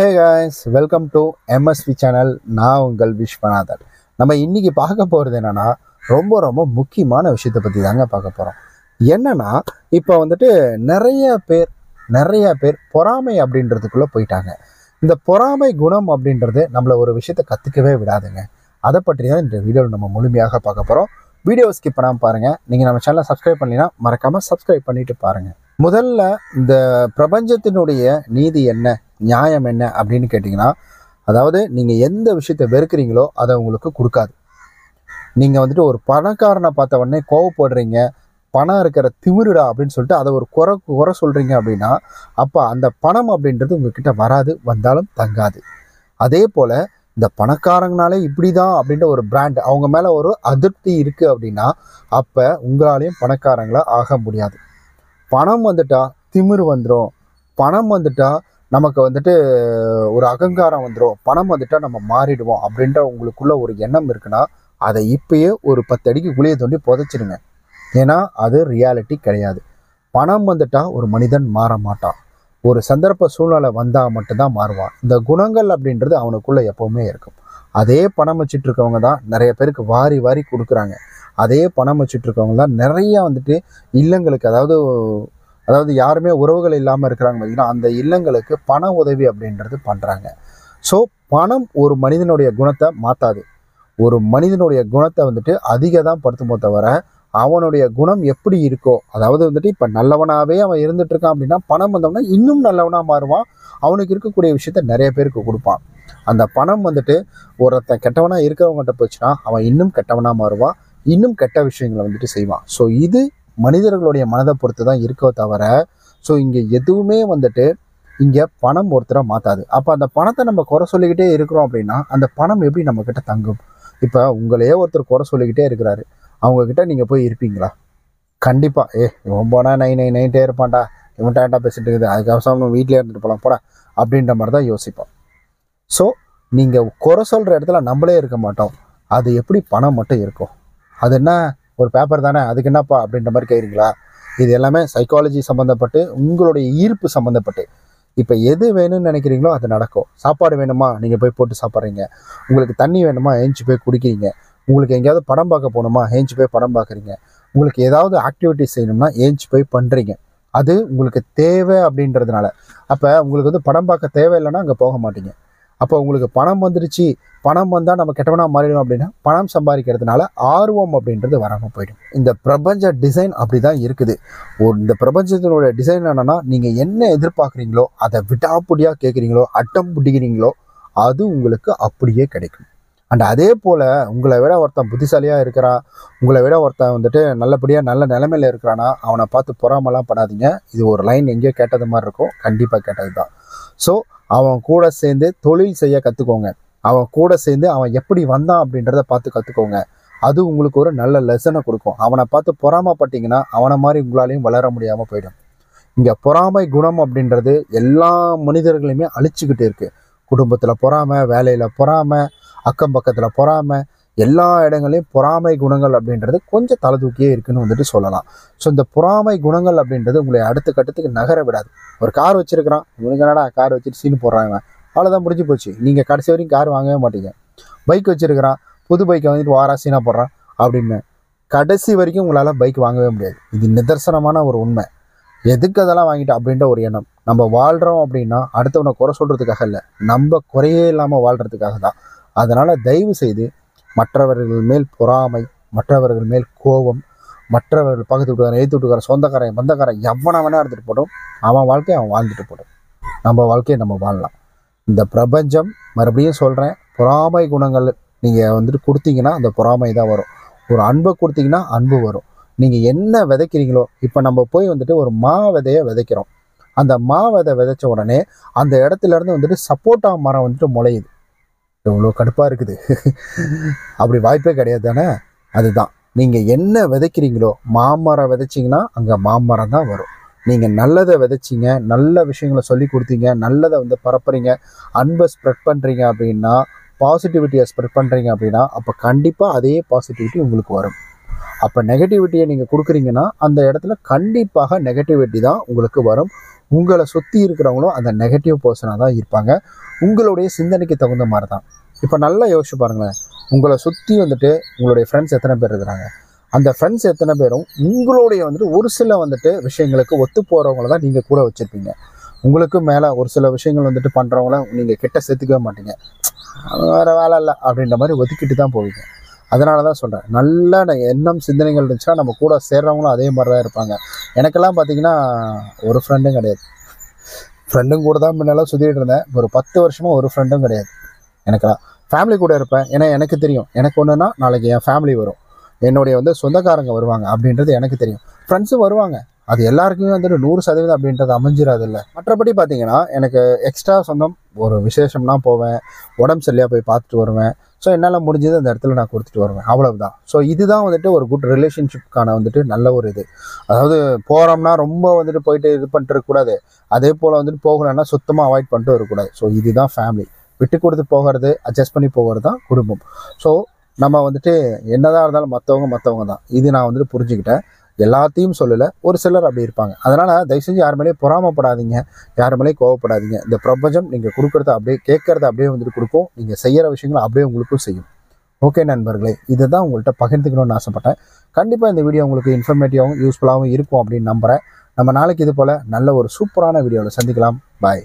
Hey guys, welcome to MSV channel. நான் உங்கள் விஸ்வநாதன். நம்ம இன்னைக்கு பார்க்க போகிறது என்னன்னா, ரொம்ப ரொம்ப முக்கியமான விஷயத்தை பற்றி தாங்க பார்க்க போகிறோம். என்னன்னா, இப்போ நிறைய பேர் பொறாமை அப்படின்றதுக்குள்ளே போயிட்டாங்க. இந்த பொறாமை குணம் அப்படின்றது நம்மளை ஒரு விஷயத்தை கற்றுக்கவே விடாதுங்க. அதை பற்றி தான் இந்த வீடியோவில் நம்ம முழுமையாக பார்க்க போகிறோம். வீடியோவை ஸ்கிப் பண்ணாமல் பாருங்கள். நீங்கள் நம்ம சேனலை சப்ஸ்கிரைப் பண்ணலைன்னா மறக்காமல் சப்ஸ்கிரைப் பண்ணிவிட்டு பாருங்கள். முதல்ல இந்த பிரபஞ்சத்தினுடைய நீதி என்ன, நியாயம் என்ன அப்படின்னு கேட்டிங்கன்னா, அதாவது நீங்கள் எந்த விஷயத்தை வெறுக்கிறீங்களோ அதை உங்களுக்கு கொடுக்காது. நீங்கள் ஒரு பணக்காரனை பார்த்த உடனே கோவப்படுறீங்க, பணம் இருக்கிற திமிருடா அப்படின்னு சொல்லிட்டு அதை ஒரு குறை சொல்கிறீங்க அப்படின்னா, அப்போ அந்த பணம் அப்படின்றது உங்ககிட்ட வராது, வந்தாலும் தங்காது. அதே போல் இந்த பணக்காரங்கனாலே இப்படி தான் அப்படின்ற ஒரு பிராண்ட் அவங்க மேலே ஒரு அதிருப்தி இருக்குது அப்படின்னா, அப்போ உங்களாலேயும் பணக்காரங்களாக ஆக முடியாது. பணம் வந்துட்டா திமிரு வந்துடும், பணம் வந்துட்டா நமக்கு ஒரு அகங்காரம் வந்துடும், பணம் வந்துட்டா நம்ம மாறிடுவோம் அப்படின்ற உங்களுக்குள்ள ஒரு எண்ணம் இருக்குன்னா, அதை இப்பயே ஒரு 10 அடிக்கு குழியை தோண்டி புதைச்சிடுங்க. ஏன்னா அது ரியாலிட்டி கிடையாது. பணம் வந்துட்டா ஒரு மனிதன் மாற மாட்டான். ஒரு சந்தர்ப்ப சூழ்நிலை வந்தால் மட்டும்தான் மாறுவான். இந்த குணங்கள் அப்படின்றது அவனுக்குள்ளே எப்போவுமே இருக்கும். அதே பணம் வச்சுட்டு இருக்கவங்க தான் நிறைய பேருக்கு வாரி வாரி கொடுக்குறாங்க. அதே பணம் வச்சுட்டு இருக்கவங்க தான் நிறையா இல்லங்களுக்கு, அதாவது யாருமே உறவுகள் இல்லாமல் இருக்கிறாங்க பார்த்தீங்கன்னா, அந்த இல்லங்களுக்கு பண உதவி அப்படின்றது பண்ணுறாங்க. ஸோ பணம் ஒரு மனிதனுடைய குணத்தை மாற்றாது. ஒரு மனிதனுடைய குணத்தை அதிக தான் படுத்துமோ தவிர, அவனுடைய குணம் எப்படி இருக்கோ, அதாவது இப்போ நல்லவனாகவே அவன் இருந்துட்டு இருக்கான் அப்படின்னா, பணம் வந்தவனா இன்னும் நல்லவனாக மாறுவான். அவனுக்கு இருக்கக்கூடிய விஷயத்த நிறைய பேருக்கு கொடுப்பான். அந்த பணம் ஒருத்தன் கெட்டவனாக இருக்கிறவங்ககிட்ட போச்சுன்னா அவன் இன்னும் கெட்டவனாக மாறுவான், இன்னும் கெட்ட விஷயங்களை செய்வான். ஸோ இது மனிதர்களுடைய மனதை பொறுத்து தான் இருக்கோ தவிர, ஸோ இங்கே எதுவுமே இங்கே பணம் ஒருத்தரை மாற்றாது. அப்போ அந்த பணத்தை நம்ம குறை சொல்லிக்கிட்டே இருக்கிறோம் அப்படின்னா, அந்த பணம் எப்படி நம்மக்கிட்ட தங்கும்? இப்போ உங்களையே ஒருத்தர் குறை சொல்லிக்கிட்டே இருக்கிறாரு, அவங்கக்கிட்ட நீங்கள் போய் இருப்பீங்களா? கண்டிப்பாக இவன் போனால் நைட்டே இருப்பான்டா, இவன் டேட்டா பேசிட்டு இருக்குது, அதுக்கவசரம் வீட்டிலே இருந்துட்டு போகலாம் போட அப்படின்ற மாதிரி தான் யோசிப்போம். ஸோ நீங்கள் குறை சொல்கிற இடத்துல நம்மளே இருக்க மாட்டோம். அது எப்படி பணம் மட்டும் இருக்கும்? அது என்ன ஒரு பேப்பர் தானே, அதுக்கு என்னப்பா அப்படின்ற மாதிரி கேட்குறீங்களா? இது எல்லாமே சைக்காலஜி சம்மந்தப்பட்டு, உங்களுடைய ஈர்ப்பு சம்மந்தப்பட்டு. இப்போ எது வேணும்னு நினைக்கிறீங்களோ அது நடக்கும். சாப்பாடு வேணுமா, நீங்கள் போய் போட்டு சாப்பிட்றீங்க. உங்களுக்கு தண்ணி வேணுமா, ஏஞ்சி போய் குடிக்கிறீங்க. உங்களுக்கு எங்கேயாவது படம் பார்க்க போகணுமா, ஏஞ்சி போய் படம் பார்க்குறீங்க. உங்களுக்கு ஏதாவது ஆக்டிவிட்டிஸ் செய்யணும்னா ஏஞ்சி போய் பண்ணுறீங்க. அது உங்களுக்கு தேவை அப்படின்றதுனால. அப்போ உங்களுக்கு படம் பார்க்க தேவை இல்லைன்னா அங்கே போக மாட்டீங்க. அப்போ உங்களுக்கு பணம் வந்துருச்சு, பணம் வந்தால் நம்ம கெட்டவனாக மாறிடும் அப்படின்னா, பணம் சம்பாதிக்கிறதுனால ஆர்வம் அப்படின்றது வராமல் போயிடும். இந்த பிரபஞ்ச டிசைன் அப்படி தான் இருக்குது. இந்த பிரபஞ்சத்தினுடைய டிசைன் என்னென்னா, நீங்கள் என்ன எதிர்பார்க்குறீங்களோ அதை விடாப்புடியாக கேட்குறீங்களோ, அட்டம் பிடிக்கிறீங்களோ, அது உங்களுக்கு அப்படியே கிடைக்கும். அண்ட் அதே போல் உங்களை விட ஒருத்தன் புத்திசாலியாக இருக்கிறான், உங்களை விட ஒருத்தன் நல்லபடியாக நல்ல நிலைமையில் இருக்கிறான்னா, அவனை பார்த்து பொறாமலாம் படாதீங்க. இது ஒரு லைன் எங்கேயோ கேட்டது மாதிரி இருக்கும், கண்டிப்பாக கேட்டது தான். ஸோ அவன் கூட சேர்ந்து தொழில் செய்ய கற்றுக்கோங்க. அவன் கூட சேர்ந்து அவன் எப்படி வந்தான் அப்படின்றத பார்த்து கற்றுக்கோங்க. அது உங்களுக்கு ஒரு நல்ல லெசனை கொடுக்கும். அவனை பார்த்து பொறாமப்பட்டீங்கன்னா அவனை மாதிரி உங்களாலையும் வளர முடியாமல் போயிடும். இங்கே பொறாமை குணம் அப்படின்றது எல்லா மனிதர்களையுமே அழிச்சுக்கிட்டு இருக்குது. குடும்பத்தில் பொறாமை, வேலையில் பொறாமை, அக்கம் பக்கத்தில் பொறாமை, எல்லா இடங்களையும் பொறாமை குணங்கள் அப்படின்றது கொஞ்சம் தலை தூக்கியே இருக்குன்னு சொல்லலாம். ஸோ இந்த பொறாமை குணங்கள் அப்படின்றது உங்களை அடுத்த கட்டத்துக்கு நகர விடாது. ஒரு கார் வச்சுருக்கிறான், இவனுக்கு என்னடா கார் வச்சுட்டு சீனு போடுறாங்க, அவ்வளோதான் முடிஞ்சு போச்சு. நீங்கள் கடைசி வரைக்கும் கார் வாங்கவே மாட்டீங்க. பைக் வச்சுருக்கிறான், புது பைக்கை வாரா சீனாக போடுறான் அப்படின்னு கடைசி வரைக்கும் உங்களால் பைக் வாங்கவே முடியாது. இது நிதர்சனமான ஒரு உண்மை. எதுக்கு அதெல்லாம் வாங்கிட்டோம் அப்படின்ற ஒரு எண்ணம். நம்ம வாழ்கிறோம் அப்படின்னா அடுத்தவனை குறை சொல்கிறதுக்காக இல்லை, நம்ம குறையே இல்லாமல் வாழ்கிறதுக்காக தான். அதனால் தயவு செய்து மற்றவர்கள் மேல் பொறாமை, மற்றவர்கள் மேல் கோபம், மற்றவர்கள் பக்கத்து வீட்டுக்காரன், எழுத்து வீட்டுக்காரன், சொந்தக்காரன், பந்தக்காரன் எவனை வேணா எடுத்துகிட்டு போட்டோம், அவன் வாழ்க்கையை அவன் வாழ்ந்துட்டு போட்டோம். நம்ம வாழ்க்கையை நம்ம வாழலாம். இந்த பிரபஞ்சம், மறுபடியும் சொல்கிறேன், பொறாமை குணங்கள் நீங்கள் கொடுத்தீங்கன்னா அந்த பொறாமை தான் வரும். ஒரு அன்பை கொடுத்தீங்கன்னா அன்பு வரும். நீங்கள் என்ன விதைக்கிறீங்களோ, இப்போ நம்ம போய் ஒரு மா விதையை விதைக்கிறோம். அந்த மா விதை விதைச்ச உடனே அந்த இடத்துலேருந்து சப்போட்டா மரம் முளையுது. எவ்வளோ கடுப்பாக இருக்குது. அப்படி வாய்ப்பே கிடையாது தானே. அதுதான் நீங்கள் என்ன விதைக்கிறீங்களோ, மாமரம் விதைச்சிங்கன்னா அங்கே மாமரம் தான் வரும். நீங்கள் நல்லதை விதைச்சிங்க, நல்ல விஷயங்களை சொல்லி கொடுத்தீங்க, நல்லதை பரப்புறீங்க, அன்பை ஸ்ப்ரெட் பண்ணுறீங்க அப்படின்னா, பாசிட்டிவிட்டியை ஸ்ப்ரெட் பண்ணுறீங்க அப்படின்னா, அப்போ கண்டிப்பாக அதே பாசிட்டிவிட்டி உங்களுக்கு வரும். அப்போ நெகட்டிவிட்டியை நீங்கள் கொடுக்குறீங்கன்னா அந்த இடத்துல கண்டிப்பாக நெகட்டிவிட்டி தான் உங்களுக்கு வரும். உங்களை சுற்றி இருக்கிறவங்களும் அந்த நெகட்டிவ் பர்சனாக தான் இருப்பாங்க. உங்களுடைய சிந்தனைக்கு தகுந்த மாதிரி தான். இப்போ நல்லா யோசிச்சு பாருங்களேன், உங்களை சுற்றி வந்துட்டு உங்களுடைய ஃப்ரெண்ட்ஸ் எத்தனை பேர் இருக்கிறாங்க, அந்த ஃப்ரெண்ட்ஸ் எத்தனை பேரும் உங்களுடைய வந்துட்டு ஒரு சில வந்துட்டு விஷயங்களுக்கு ஒத்து போகிறவங்கள தான் நீங்கள் கூட வச்சுருப்பீங்க. உங்களுக்கு மேலே ஒரு சில விஷயங்கள் வந்துட்டு பண்ணுறவங்கள நீங்கள் கிட்ட சேர்த்துக்கவே மாட்டீங்க. வேறு வேலை இல்லை அப்படின்ற மாதிரி ஒதுக்கிட்டு தான் போவீங்க. அதனால தான் சொல்கிறேன், நல்ல எண்ணம் சிந்தனைகள் இருந்துச்சுன்னா நம்ம கூட சேர்றவங்களும் அதே மாதிரி தான் இருப்பாங்க. எனக்கெல்லாம் பார்த்தீங்கன்னா ஒரு ஃப்ரெண்டும் கிடையாது. ஃப்ரெண்டும் கூட தான் முன்னெல்லாம் சுற்றிட்டு இருந்தேன். ஒரு 10 வருஷமாக ஒரு ஃப்ரெண்டும் கிடையாது எனக்கெல்லாம். ஃபேமிலி கூட இருப்பேன். ஏன்னா எனக்கு தெரியும், எனக்கு ஒன்றுனா நாளைக்கு என் ஃபேமிலி வரும், என்னுடைய வந்து சொந்தக்காரங்க வருவாங்க அப்படின்றது எனக்கு தெரியும். ஃப்ரெண்ட்ஸும் வருவாங்க, அது எல்லாருக்குமே வந்துட்டு 100% அப்படின்றது அமைஞ்சிடாது இல்லை. மற்றபடி பார்த்தீங்கன்னா எனக்கு எக்ஸ்ட்ரா சொந்தம் ஒரு விசேஷம்லாம் போவேன், உடம்பு சரியாக போய் பார்த்துட்டு வருவேன். ஸோ என்னால் முடிஞ்சது அந்த இடத்துல நான் கொடுத்துட்டு வருவேன், அவ்வளவுதான். ஸோ இதுதான் வந்துட்டு ஒரு குட் ரிலேஷன்ஷிப்கான வந்துட்டு நல்ல ஒரு இது. அதாவது போகிறோம்னா ரொம்ப வந்துட்டு போயிட்டு இது பண்ணிட்டு இருக்கக்கூடாது, அதே போல் வந்துட்டு போகணும்னா சுத்தமாக அவாய்ட் பண்ணிட்டு வரக்கூடாது. ஸோ இதுதான் ஃபேமிலி. விட்டு கொடுத்து போகிறது, அட்ஜஸ்ட் பண்ணி போகிறது தான் குடும்பம். ஸோ நம்ம வந்துட்டு என்னதான் இருந்தாலும் மற்றவங்க தான். இது நான் வந்துட்டு புரிஞ்சுக்கிட்டேன். எல்லாத்தையும் சொல்லலை, ஒரு சிலர் அப்படி இருப்பாங்க. அதனால் தயவு செஞ்சு யார் மேலேயும் பொறாமப்படாதீங்க, யார் மேலேயும் கோவப்படாதீங்க. இந்த பிரபஞ்சம் நீங்கள் கொடுக்குறத அப்படியே கேட்குறத அப்படியே வந்துட்டு கொடுக்கும், நீங்கள் செய்கிற விஷயங்களை அப்படியே உங்களுக்கும் செய்யும். ஓகே நண்பர்களே, இதை தான் உங்கள்கிட்ட பகிர்ந்துக்கணும்னு ஆசைப்பட்டேன். கண்டிப்பாக இந்த வீடியோ உங்களுக்கு இன்ஃபர்மேட்டிவாகவும் யூஸ்ஃபுல்லாகவும் இருக்கும் அப்படின்னு நம்புகிறேன். நம்ம நாளைக்கு இது போல் நல்ல ஒரு சூப்பரான வீடியோவில் சந்திக்கலாம். பாய்.